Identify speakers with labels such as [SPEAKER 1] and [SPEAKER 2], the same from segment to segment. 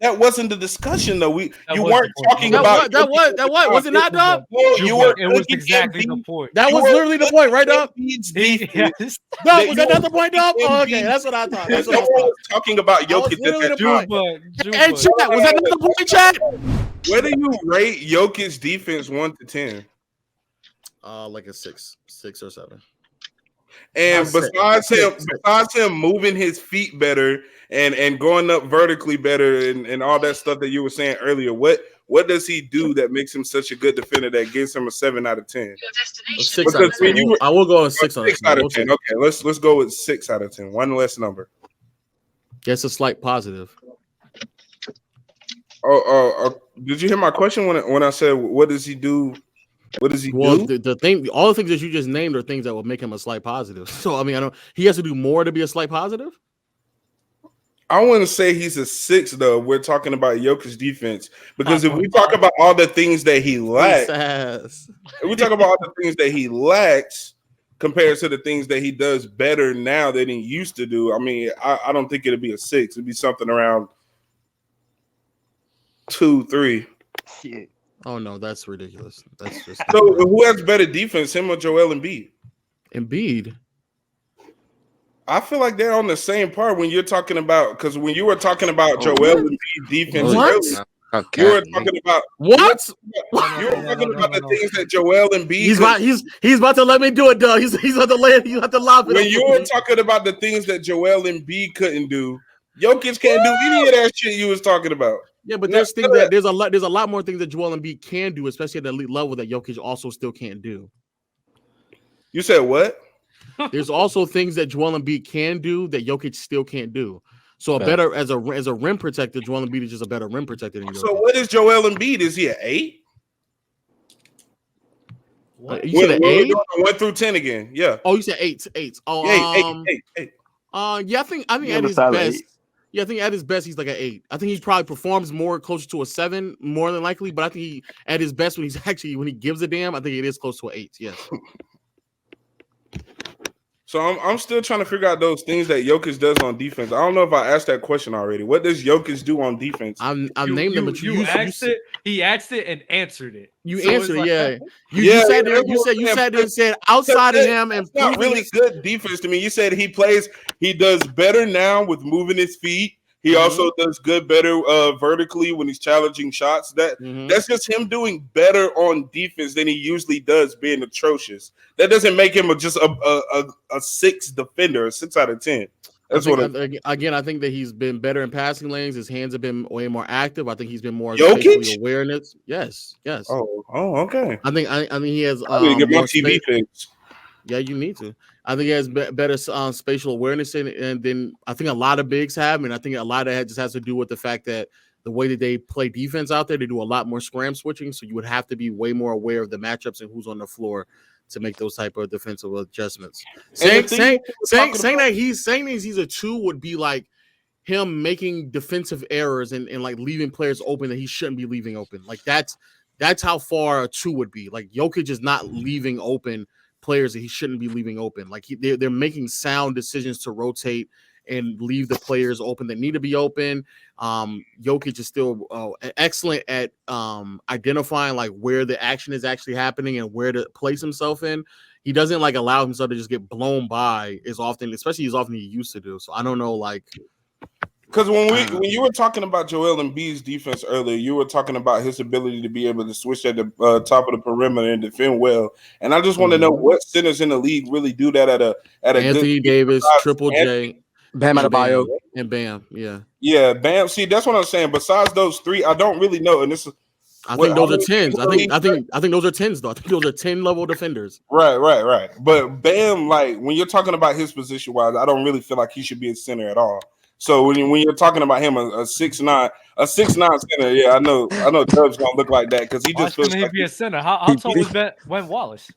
[SPEAKER 1] That wasn't the discussion though. You
[SPEAKER 2] was
[SPEAKER 1] weren't
[SPEAKER 2] the point.
[SPEAKER 1] talking about
[SPEAKER 3] that was it not, Dub?
[SPEAKER 1] You were
[SPEAKER 2] It was
[SPEAKER 1] cooking
[SPEAKER 2] exactly the
[SPEAKER 1] Embiid.
[SPEAKER 2] point.
[SPEAKER 3] That was literally the point, right, Dub?
[SPEAKER 1] Embiid's
[SPEAKER 2] He-
[SPEAKER 1] defense.
[SPEAKER 2] yes.
[SPEAKER 3] Dub, was that not the point, Dub? Oh, okay, that's what I thought. That's what I
[SPEAKER 1] No one
[SPEAKER 3] thought.
[SPEAKER 1] was talking about
[SPEAKER 3] That was
[SPEAKER 1] Jokic
[SPEAKER 3] literally
[SPEAKER 1] at
[SPEAKER 3] the
[SPEAKER 1] that
[SPEAKER 3] point.
[SPEAKER 1] time.
[SPEAKER 3] And chat, was that not the point, chat?
[SPEAKER 1] Where do you rate Jokic's defense 1 to 10?
[SPEAKER 4] Like a 6 or 7.
[SPEAKER 1] And besides him moving his feet better and going up vertically better and all that stuff that you were saying earlier, what does he do that makes him such a good defender that gives him a 7 out of 10?
[SPEAKER 4] 6 out of 10. I will go on 6 on
[SPEAKER 1] 6 out of 10. Okay, let's go with 6 out of 10. One less number.
[SPEAKER 3] That's a slight positive.
[SPEAKER 1] Did you hear my question when I said what does he do? What does he do?
[SPEAKER 3] The thing, all the things that you just named are things that would make him a slight positive. So I mean, he has to do more to be a slight positive.
[SPEAKER 1] I wouldn't say he's a 6 though. We're talking about Jokic's defense because if we talk about all the things that he lacks, if we talk about all the things that he lacks compared to the things that he does better now than he used to do, I mean, I don't think it'd be a 6. It'd be something around 2, 3.
[SPEAKER 5] Shit.
[SPEAKER 3] Oh no, that's ridiculous. That's just
[SPEAKER 1] so. Who has better defense, him or Joel Embiid?
[SPEAKER 3] Embiid.
[SPEAKER 1] I feel like they're on the same par when you're talking about because when you were talking about Joel Embiid defense earlier, you were talking about
[SPEAKER 3] what?
[SPEAKER 1] You were talking about the things that Joel Embiid.
[SPEAKER 3] He's about to let me do it, Doug. He's about to lay it. You have to lob it.
[SPEAKER 1] When you were talking about the things that Joel Embiid couldn't do, Jokic can't do any of that shit you was talking about.
[SPEAKER 3] Yeah, but there's things that there's a lot more things that Joel Embiid can do, especially at the elite level, that Jokic also still can't do.
[SPEAKER 1] You said what?
[SPEAKER 3] There's also things that Joel Embiid can do that Jokic still can't do. So a better as a rim protector, Joel Embiid is just a better rim protector than Jokic.
[SPEAKER 1] So what is Joel Embiid? Is he an 8?
[SPEAKER 3] You said an 8?
[SPEAKER 1] 1 through 10 again. Yeah.
[SPEAKER 3] Oh, you said 8. Oh,
[SPEAKER 1] yeah, 8.
[SPEAKER 3] Yeah, I think at his best. Yeah, I think at his best he's like an 8. I think he probably performs more closer to a 7, more than likely. But I think he at his best when he gives a damn, I think it is close to an 8. Yes.
[SPEAKER 1] So I'm still trying to figure out those things that Jokic does on defense. I don't know if I asked that question already. What does Jokic do on defense?
[SPEAKER 3] I named them, but you
[SPEAKER 2] asked it. He asked it and answered it.
[SPEAKER 3] You answered, yeah. You sat there and said outside of him, and
[SPEAKER 1] it's not really good defense to me. You said he does better now with moving his feet. He also does better vertically when he's challenging shots. That's just him doing better on defense than he usually does, being atrocious. That doesn't make him just a 6 defender, a 6 out of 10. That's
[SPEAKER 3] I think that he's been better in passing lanes. His hands have been way more active. I think he's been more
[SPEAKER 1] Jokic
[SPEAKER 3] awareness. Yes.
[SPEAKER 1] Oh, okay.
[SPEAKER 3] I think he has.
[SPEAKER 1] I need to get my TV fixed.
[SPEAKER 3] Yeah, you need to. I think he has better spatial awareness, and then I think a lot of bigs have, and I think a lot of that just has to do with the fact that the way that they play defense out there, they do a lot more scram switching, so you would have to be way more aware of the matchups and who's on the floor to make those type of defensive adjustments. Saying that he's a 2 would be like him making defensive errors and like leaving players open that he shouldn't be leaving open. Like that's how far a 2 would be. Like Jokic is not leaving open players that he shouldn't be leaving open. Like they're making sound decisions to rotate and leave the players open that need to be open. Jokic is still excellent at identifying like where the action is actually happening and where to place himself in. He doesn't like allow himself to just get blown by as often as he used to do. So I don't know, like,
[SPEAKER 1] because when you were talking about Joel Embiid's defense earlier, you were talking about his ability to be able to switch at the top of the perimeter and defend well. And I just want to know what centers in the league really do that at a
[SPEAKER 3] Anthony Davis, Triple J,
[SPEAKER 5] Bam Adebayo,
[SPEAKER 3] and Bam.
[SPEAKER 1] Yeah, Bam. See, that's what I'm saying. Besides those 3, I don't really know. And this is,
[SPEAKER 3] I think those are 10s. I think those are 10s though. I think those are 10 level defenders.
[SPEAKER 1] Right. But Bam, like when you're talking about his position wise, I don't really feel like he should be a center at all. So when you're talking about him, a 6'9", center, yeah, I know Dub's gonna look like that because he just feels like
[SPEAKER 2] be a center. How tall was Ben Wallace?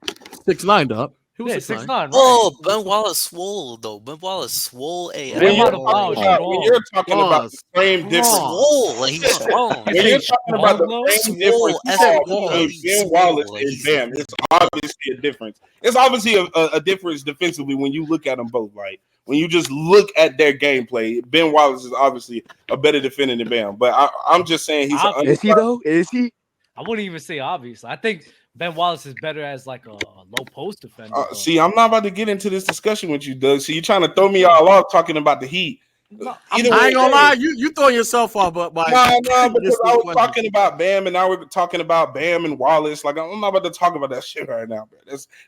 [SPEAKER 3] 6'9", Dub.
[SPEAKER 2] He was 6'9". Right?
[SPEAKER 6] Oh, Ben Wallace swole though. Ben Wallace swole AF.
[SPEAKER 1] When you're talking about the frame difference,
[SPEAKER 6] swole, like he's strong.
[SPEAKER 1] When you're talking about the frame difference between Ben Wallace and Bam, it's obviously a difference. It's obviously a difference defensively when you look at them both. Like When you just look at their gameplay, Ben Wallace is obviously a better defender than Bam. But I'm just saying
[SPEAKER 5] Is he though? Is he?
[SPEAKER 2] I wouldn't even say obviously. I think Ben Wallace is better as like a low post defender.
[SPEAKER 1] See, I'm not about to get into this discussion with you, Doug. So you're trying to throw me all off talking about the Heat.
[SPEAKER 2] No,
[SPEAKER 3] I ain't gonna lie, you throwing yourself off, but
[SPEAKER 1] no, because I was talking about Bam, and now we're talking about Bam and Wallace. Like, I'm not about to talk about that shit right now, bro.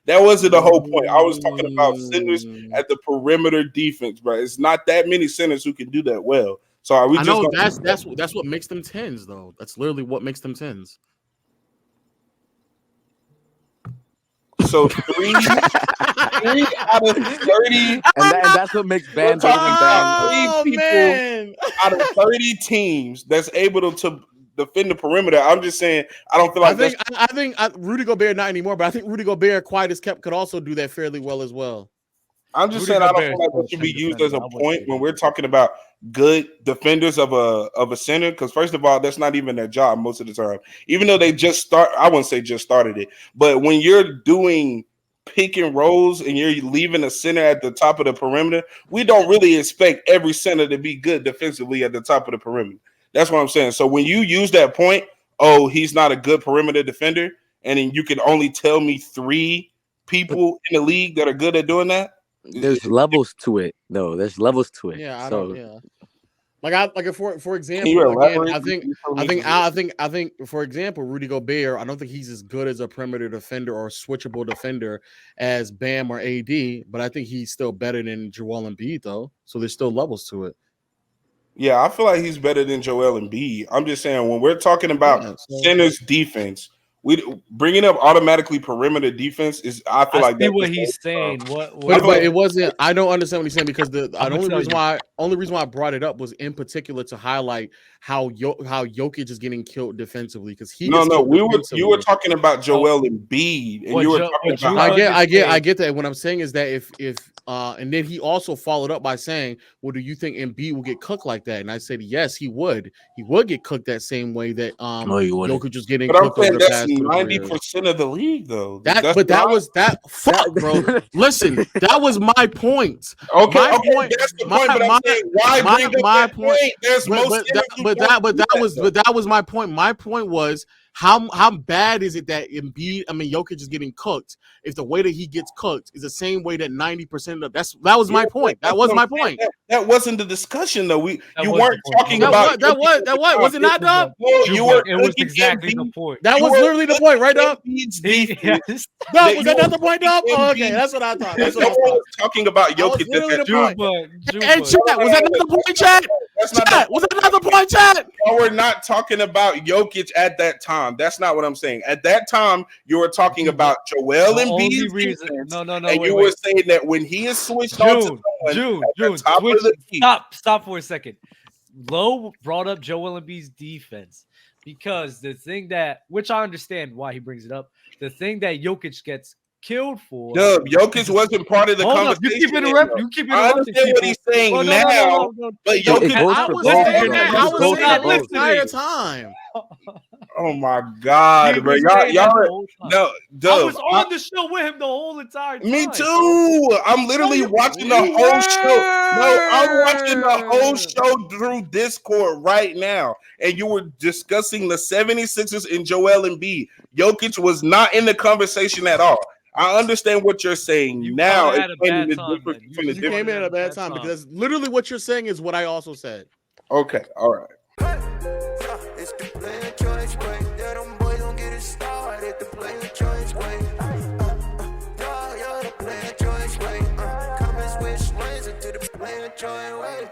[SPEAKER 1] That wasn't the whole point. I was talking about centers at the perimeter defense, bro. It's not that many centers who can do that well. So are we?
[SPEAKER 3] I know that's what makes them 10s, though. That's literally what makes them 10s.
[SPEAKER 1] So three out of 30,
[SPEAKER 5] and that's what makes Bam better than Bam.
[SPEAKER 1] 3 people out of 30 teams that's able to defend the perimeter. I'm just saying, I don't feel like
[SPEAKER 3] I think Rudy Gobert not anymore, but I think Rudy Gobert, quiet as kept, could also do that fairly well as well.
[SPEAKER 1] I'm just saying, I don't feel like that should be used as a point when we're talking about good defenders of a center. Because first of all, that's not even their job most of the time. Even though they I wouldn't say just started it, but when you're doing pick and rolls and you're leaving a center at the top of the perimeter, we don't really expect every center to be good defensively at the top of the perimeter. That's what I'm saying. So when you use that point, oh, he's not a good perimeter defender, and then you can only tell me 3 people in the league that are good at doing that.
[SPEAKER 5] There's levels to it, though. There's levels to it.
[SPEAKER 3] Yeah,
[SPEAKER 5] so.
[SPEAKER 3] For example, again, I think for example, Rudy Gobert, I don't think he's as good as a perimeter defender or switchable defender as Bam or AD, but I think he's still better than Joel Embiid, though. So there's still levels to it.
[SPEAKER 1] Yeah, I feel like he's better than Joel Embiid. I'm just saying, when we're talking about centers defense, we bringing up automatically perimeter defense is. I feel like that's
[SPEAKER 2] what he's saying.
[SPEAKER 3] But it wasn't. I don't understand what he's saying because the only reason why I brought it up was in particular to highlight how Jokic is getting killed defensively because he.
[SPEAKER 1] You were talking about Joel Embiid, and you were talking about.
[SPEAKER 3] I get that. What I'm saying is that if and then he also followed up by saying, "Well, do you think Embiid will get cooked like that?" And I said, "Yes, he would. He would get cooked that same way that Jokic was getting cooked over the past
[SPEAKER 1] 90% of the league, though.
[SPEAKER 3] Fuck, bro. Listen, that was my point.
[SPEAKER 1] Okay, that's the point. My point.
[SPEAKER 3] That was my point. My point was how bad is it that Jokic is getting cooked if the way that he gets cooked is the same way that 90% of that was my point. That was my point.
[SPEAKER 1] That wasn't the discussion though. You weren't talking about
[SPEAKER 3] that was it not, Dub?
[SPEAKER 2] It was exactly the point.
[SPEAKER 3] That was literally the point, right, Dub?
[SPEAKER 2] Yes.
[SPEAKER 3] Was that not the point, Dub? Oh, okay, that's what I thought. That's what I was
[SPEAKER 1] talking about. Jokic.
[SPEAKER 3] And chat, was that not the point, chat? Was that not the point, chat?
[SPEAKER 1] No, we're not talking about Jokic at that time. That's not what I'm saying. At that time, you were talking about Joel Embiid's defense. No. And you were saying that when he is switched on to
[SPEAKER 2] June, stop for a second. Lowe brought up Joel Embiid's defense because the thing which I understand why he brings it up, the thing that Jokic gets killed for.
[SPEAKER 1] Jokic wasn't part of the conversation.
[SPEAKER 2] You keep interrupting.
[SPEAKER 1] I understand what he's saying now, but Jokic.
[SPEAKER 3] I was saying that the entire time.
[SPEAKER 1] Oh my God, bro! Y'all no.
[SPEAKER 2] I was on the show with him the whole entire time.
[SPEAKER 1] Me too. I'm literally watching the whole show. No, I'm watching the whole show through Discord right now, and you were discussing the 76ers and Joel Embiid. Jokic was not in the conversation at all. I understand what you're saying now.
[SPEAKER 3] You came in at a bad time because literally what you're saying is what I also said.
[SPEAKER 1] Okay, all right.
[SPEAKER 7] It's the player choice way. Yeah, them boys don't get it started. The player choice way. You're the player choice way. Come and switch lanes into the player choice way.